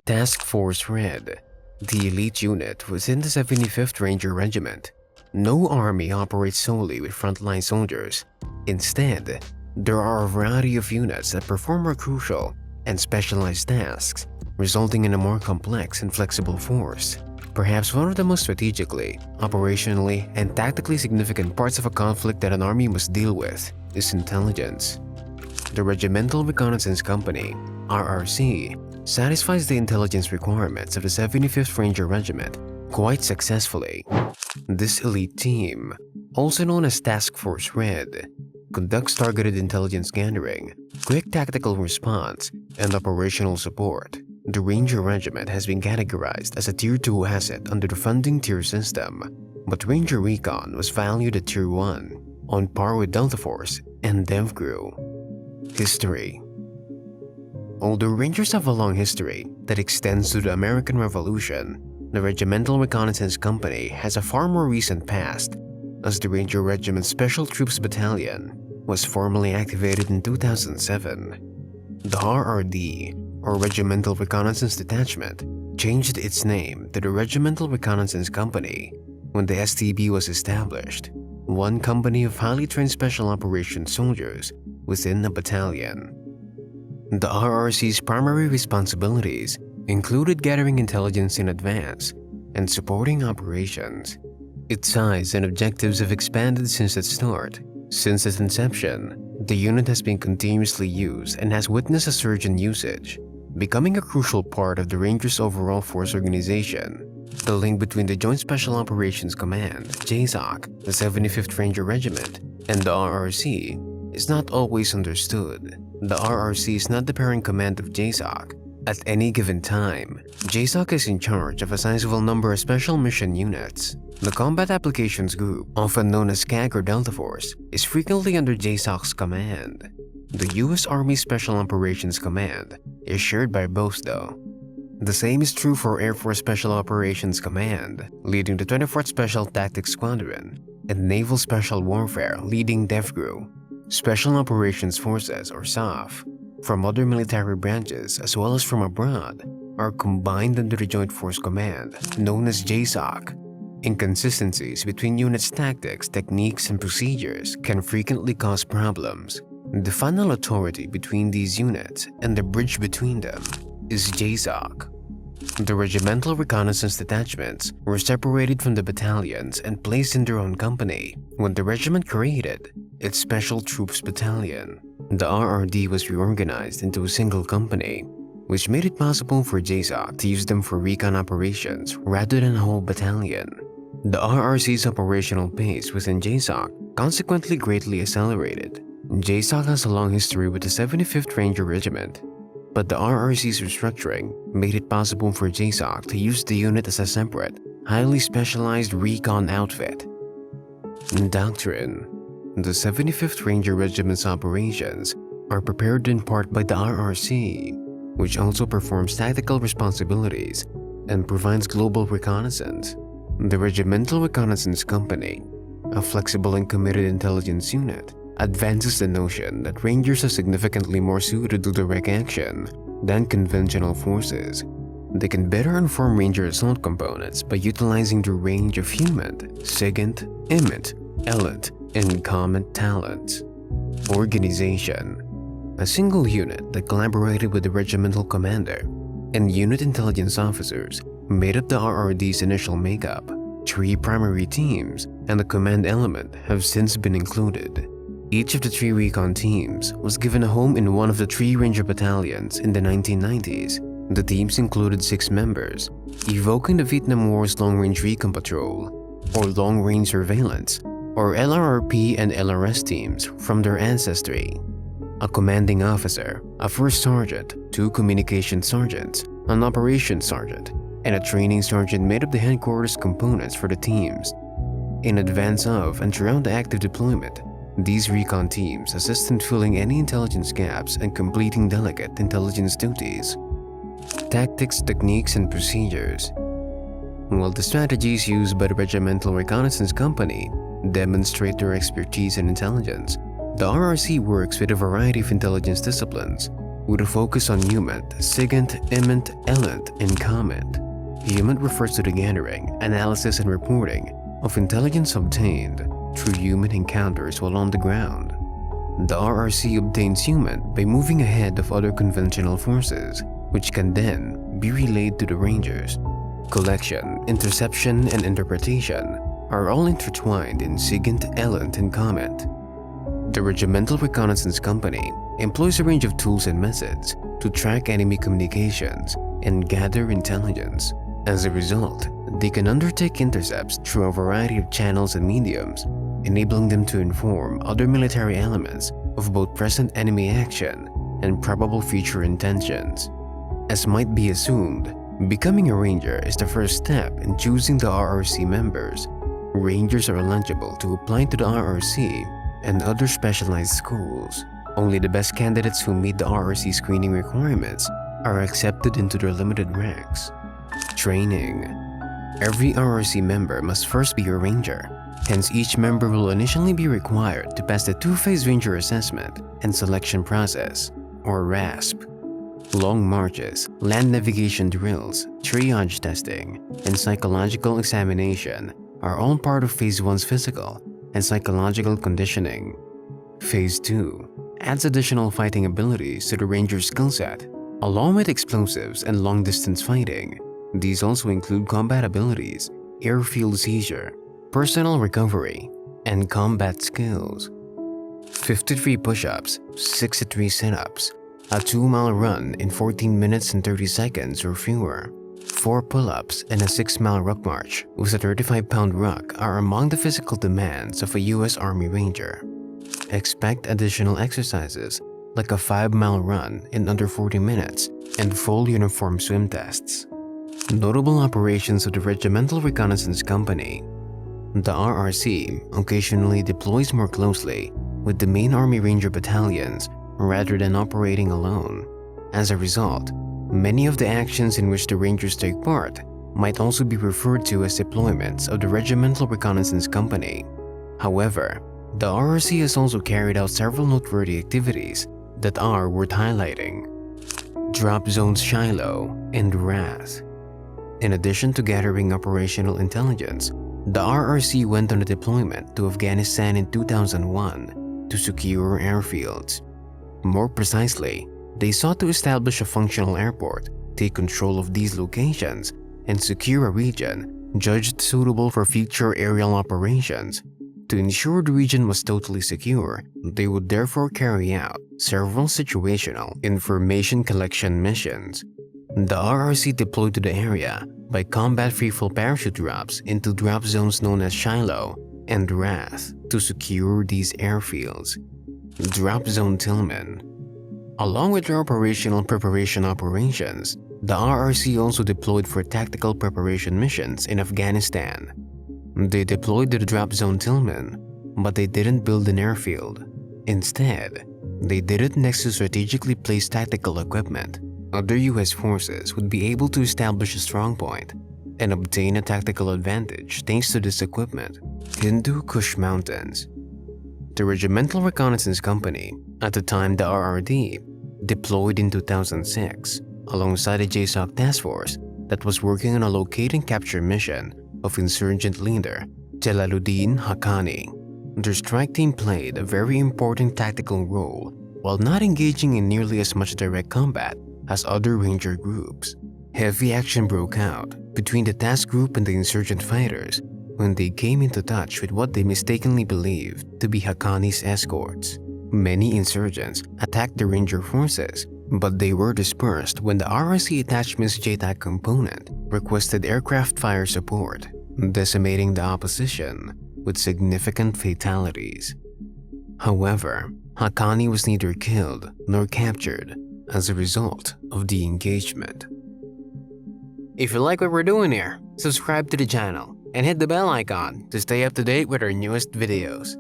Task Force Red, the elite unit within the 75th Ranger Regiment. No army operates solely with frontline soldiers. Instead, there are a variety of units that perform more crucial and specialized tasks, resulting in a more complex and flexible force. Perhaps one of the most strategically, operationally, and tactically significant parts of a conflict that an army must deal with is intelligence. The Regimental Reconnaissance Company, RRC, satisfies the intelligence requirements of the 75th Ranger Regiment quite successfully. This elite team, also known as Task Force Red, conducts targeted intelligence gathering, quick tactical response, and operational support. The Ranger Regiment has been categorized as a Tier 2 asset under the funding tier system, but Ranger Recon was valued at Tier 1, on par with Delta Force and DevCrew. History. Although Rangers have a long history that extends to the American Revolution, the Regimental Reconnaissance Company has a far more recent past, as the Ranger Regiment Special Troops Battalion was formally activated in 2007. The RRD, or Regimental Reconnaissance Detachment, changed its name to the Regimental Reconnaissance Company when the STB was established, one company of highly trained special operations soldiers within a battalion. The RRC's primary responsibilities included gathering intelligence in advance and supporting operations. Its size and objectives have expanded since its start. Since its inception, the unit has been continuously used and has witnessed a surge in usage, becoming a crucial part of the Rangers' overall force organization. The link between the Joint Special Operations Command, JSOC, the 75th Ranger Regiment, and the RRC is not always understood. The RRC is not the parent command of JSOC. At any given time, JSOC is in charge of a sizable number of special mission units. The Combat Applications Group, often known as CAG or Delta Force, is frequently under JSOC's command. The U.S. Army Special Operations Command is shared by both though. The same is true for Air Force Special Operations Command, leading the 24th Special Tactics Squadron, and Naval Special Warfare leading DevCrew. Special Operations Forces, or SOF, from other military branches as well as from abroad, are combined under the Joint Force Command, known as JSOC. Inconsistencies between units' tactics, techniques, and procedures can frequently cause problems. The final authority between these units and the bridge between them is JSOC. The Regimental Reconnaissance Detachments were separated from the battalions and placed in their own company when the regiment created its Special Troops Battalion. The RRD was reorganized into a single company, which made it possible for JSOC to use them for recon operations rather than a whole battalion. The RRC's operational pace within JSOC consequently greatly accelerated. JSOC has a long history with the 75th Ranger Regiment, but the RRC's restructuring made it possible for JSOC to use the unit as a separate, highly specialized recon outfit. Doctrine. The 75th Ranger Regiment's operations are prepared in part by the RRC, which also performs tactical responsibilities and provides global reconnaissance. The Regimental Reconnaissance Company, a flexible and committed intelligence unit, advances the notion that Rangers are significantly more suited to direct action than conventional forces. They can better inform Ranger assault components by utilizing the range of human, SIGINT, IMINT, ELIT, and common talents. Organization. A single unit that collaborated with the regimental commander and unit intelligence officers made up the RRD's initial makeup. 3 primary teams and the command element have since been included. Each of the 3 recon teams was given a home in one of the 3 Ranger battalions in the 1990s. The teams included 6 members, evoking the Vietnam War's Long Range Recon Patrol, or Long Range Surveillance, or LRRP and LRS teams from their ancestry. A commanding officer, a first sergeant, 2 communication sergeants, an operations sergeant, and a training sergeant made up the headquarters components for the teams. In advance of and throughout the active deployment, these recon teams assist in filling any intelligence gaps and completing delicate intelligence duties. Tactics, techniques, and procedures. While the strategies used by the Regimental Reconnaissance Company demonstrate their expertise in intelligence, the RRC works with a variety of intelligence disciplines, with a focus on HUMINT, SIGINT, IMINT, ELINT, and COMINT. HUMINT refers to the gathering, analysis, and reporting of intelligence obtained through human encounters while on the ground. The RRC obtains HUMINT by moving ahead of other conventional forces, which can then be relayed to the Rangers. Collection, interception, and interpretation are all intertwined in SIGINT, ELINT, and COMINT. The Regimental Reconnaissance Company employs a range of tools and methods to track enemy communications and gather intelligence. As a result, they can undertake intercepts through a variety of channels and mediums, enabling them to inform other military elements of both present enemy action and probable future intentions. As might be assumed, becoming a Ranger is the first step in choosing the RRC members. Rangers are eligible to apply to the RRC and other specialized schools. Only the best candidates who meet the RRC screening requirements are accepted into their limited ranks. Training. Every RRC member must first be a Ranger. Hence, each member will initially be required to pass the two-phase Ranger Assessment and Selection Process, or RASP. Long marches, land navigation drills, triage testing, and psychological examination are all part of Phase 1's physical and psychological conditioning. Phase 2 adds additional fighting abilities to the Ranger's skill set, along with explosives and long-distance fighting. These also include combat abilities, airfield seizure, personal recovery, and combat skills. 53 push-ups, 63 sit-ups, a 2-mile run in 14 minutes and 30 seconds or fewer, 4 pull-ups, and a 6-mile ruck march with a 35-pound ruck are among the physical demands of a U.S. Army Ranger. Expect additional exercises like a 5-mile run in under 40 minutes and full uniform swim tests. Notable operations of the Regimental Reconnaissance Company. The RRC occasionally deploys more closely with the main Army Ranger battalions rather than operating alone. As a result, many of the actions in which the Rangers take part might also be referred to as deployments of the Regimental Reconnaissance Company. However, the RRC has also carried out several noteworthy activities that are worth highlighting. Drop Zones Shiloh and Wrath. In addition to gathering operational intelligence, the RRC went on a deployment to Afghanistan in 2001 to secure airfields. More precisely, they sought to establish a functional airport, take control of these locations, and secure a region judged suitable for future aerial operations. To ensure the region was totally secure, they would therefore carry out several situational information collection missions. The RRC deployed to the area by combat freefall parachute drops into drop zones known as Shiloh and Wrath to secure these airfields. Drop Zone Tillman. Along with their operational preparation operations, the RRC also deployed for tactical preparation missions in Afghanistan. They deployed to the Drop Zone Tillman, but they didn't build an airfield. Instead, they did it next to strategically placed tactical equipment. Other U.S. forces would be able to establish a strongpoint and obtain a tactical advantage thanks to this equipment. Hindu Kush Mountains. The Regimental Reconnaissance Company, at the time the RRD, deployed in 2006 alongside a JSOC task force that was working on a locate and capture mission of insurgent leader Jalaluddin Haqqani. Their strike team played a very important tactical role while not engaging in nearly as much direct combat as other Ranger groups. Heavy action broke out between the task group and the insurgent fighters when they came into touch with what they mistakenly believed to be Haqqani's escorts. Many insurgents attacked the Ranger forces, but they were dispersed when the RRC attachment's JTAC component requested aircraft fire support, decimating the opposition with significant fatalities. However, Haqqani was neither killed nor captured as a result of the engagement. If you like what we're doing here, subscribe to the channel and hit the bell icon to stay up to date with our newest videos.